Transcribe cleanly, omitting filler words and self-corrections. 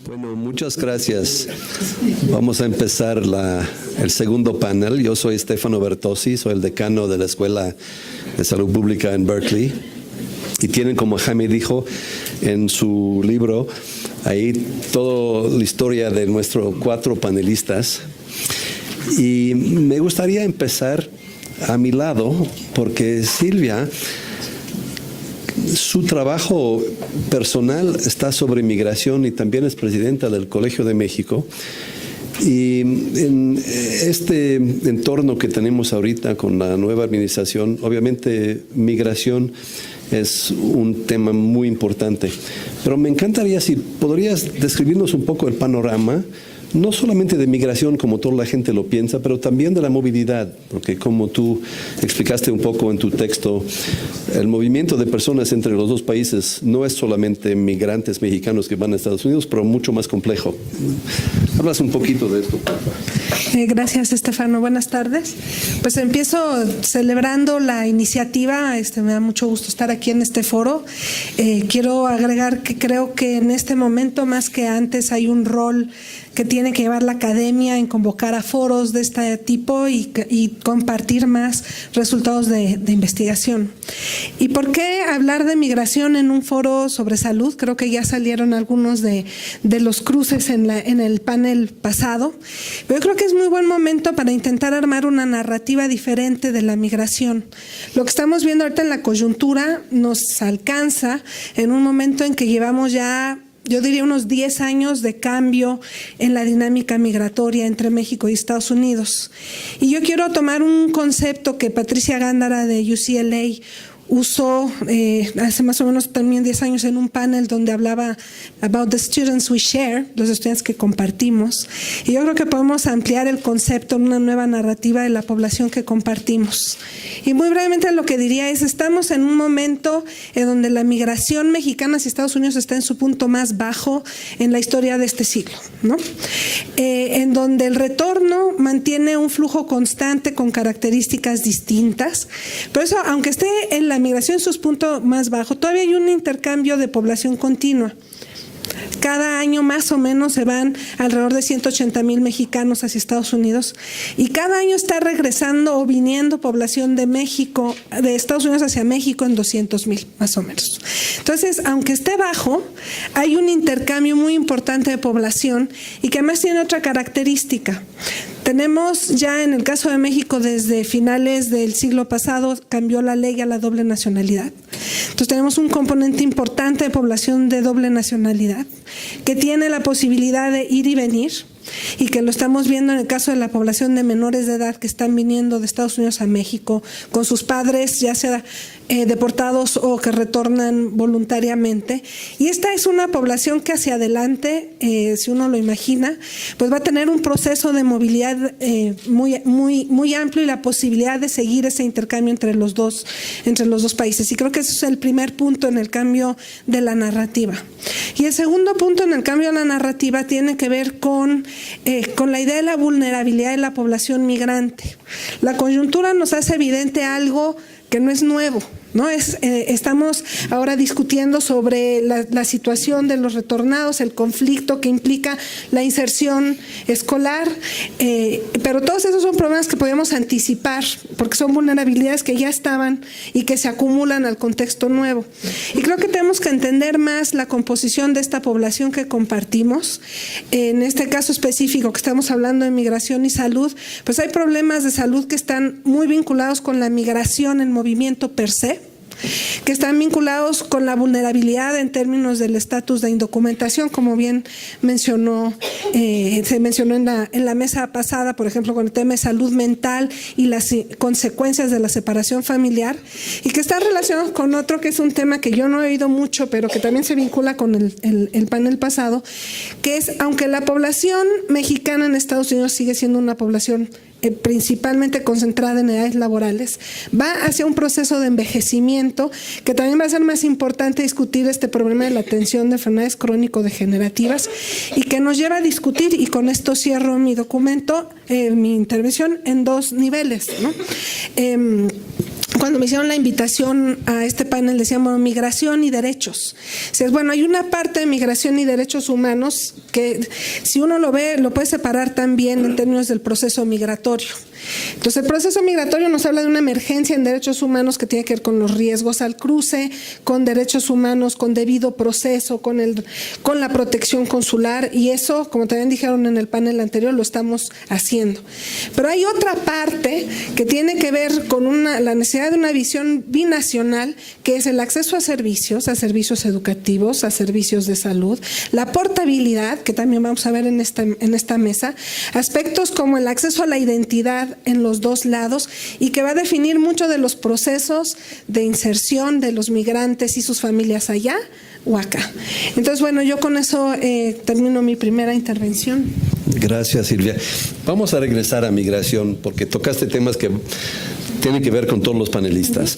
Bueno, muchas gracias. Vamos a empezar el segundo panel. Yo soy Stefano Bertozzi, soy el decano de la Escuela de Salud Pública en Berkeley. Y tienen, como Jaime dijo en su libro, ahí toda la historia de nuestros 4 panelistas. Y me gustaría empezar a mi lado, porque Silvia, su trabajo personal está sobre migración y también es presidenta del Colegio de México. Y en este entorno que tenemos ahorita con la nueva administración, obviamente migración es un tema muy importante. Pero me encantaría si podrías describirnos un poco el panorama, no solamente de migración como toda la gente lo piensa, pero también de la movilidad, porque como tú explicaste un poco en tu texto, el movimiento de personas entre los dos países no es solamente migrantes mexicanos que van a Estados Unidos, pero mucho más complejo. Hablas un poquito de esto, por favor. Gracias, Estefano. Buenas tardes. Pues empiezo celebrando la iniciativa. Me da mucho gusto estar aquí en este foro. Quiero agregar que creo que en este momento, más que antes, hay un rol que tiene que llevar la academia en convocar a foros de este tipo y compartir más resultados de investigación. ¿Y por qué hablar de migración en un foro sobre salud? Creo que ya salieron algunos de los cruces en el panel pasado. Pero yo creo que es muy buen momento para intentar armar una narrativa diferente de la migración. Lo que estamos viendo ahorita en la coyuntura nos alcanza en un momento en que llevamos ya, yo diría, unos 10 años de cambio en la dinámica migratoria entre México y Estados Unidos. Y yo quiero tomar un concepto que Patricia Gándara de UCLA usó hace más o menos también 10 años en un panel donde hablaba about the students we share, los estudiantes que compartimos. Y yo creo que podemos ampliar el concepto en una nueva narrativa de la población que compartimos. Y muy brevemente lo que diría es, estamos en un momento en donde la migración mexicana hacia Estados Unidos está en su punto más bajo en la historia de este siglo, ¿no? En donde el retorno mantiene un flujo constante con características distintas. Por eso, aunque esté en la migración en sus puntos más bajos, todavía hay un intercambio de población continua. Cada año más o menos se van alrededor de 180,000 mexicanos hacia Estados Unidos y cada año está regresando o viniendo población de México, de Estados Unidos hacia México en 200,000 más o menos. Entonces, aunque esté bajo, hay un intercambio muy importante de población y que además tiene otra característica. Tenemos ya en el caso de México desde finales del siglo pasado cambió la ley a la doble nacionalidad. Entonces tenemos un componente importante de población de doble nacionalidad que tiene la posibilidad de ir y venir y que lo estamos viendo en el caso de la población de menores de edad que están viniendo de Estados Unidos a México con sus padres, ya sea deportados o que retornan voluntariamente. Y esta es una población que hacia adelante, si uno lo imagina, pues va a tener un proceso de movilidad muy amplio y la posibilidad de seguir ese intercambio entre los dos países. Y creo que ese es el primer punto en el cambio de la narrativa. Y el segundo punto en el cambio de la narrativa tiene que ver con la idea de la vulnerabilidad de la población migrante. La coyuntura nos hace evidente algo que no es nuevo, ¿no? Estamos ahora discutiendo sobre la situación de los retornados, el conflicto que implica la inserción escolar, pero todos esos son problemas que podemos anticipar porque son vulnerabilidades que ya estaban y que se acumulan al contexto nuevo. Y creo que tenemos que entender más la composición de esta población que compartimos. En este caso específico que estamos hablando de migración y salud, pues hay problemas de salud que están muy vinculados con la migración en movimiento per se, que están vinculados con la vulnerabilidad en términos del estatus de indocumentación, como bien se mencionó en la mesa pasada, por ejemplo, con el tema de salud mental y las consecuencias de la separación familiar, y que está relacionado con otro que es un tema que yo no he oído mucho, pero que también se vincula con el panel pasado, que es, aunque la población mexicana en Estados Unidos sigue siendo una población principalmente concentrada en edades laborales, va hacia un proceso de envejecimiento que también va a ser más importante discutir este problema de la atención de enfermedades crónico-degenerativas y que nos lleva a discutir, y con esto cierro mi documento, mi intervención en 2 niveles, ¿no? cuando me hicieron la invitación a este panel, decíamos migración y derechos. Bueno, hay una parte de migración y derechos humanos que, si uno lo ve, lo puede separar también en términos del proceso migratorio. Entonces, el proceso migratorio nos habla de una emergencia en derechos humanos que tiene que ver con los riesgos al cruce, con derechos humanos, con debido proceso, con la protección consular, y eso, como también dijeron en el panel anterior, lo estamos haciendo. Pero hay otra parte que tiene que ver con la necesidad de una visión binacional, que es el acceso a servicios educativos, a servicios de salud, la portabilidad, que también vamos a ver en esta mesa, aspectos como el acceso a la identidad en los dos lados, y que va a definir mucho de los procesos de inserción de los migrantes y sus familias allá o acá. Entonces, bueno, yo con eso termino mi primera intervención. Gracias, Silvia. vamos a regresar a migración porque tocaste temas que tienen que ver con todos los panelistas.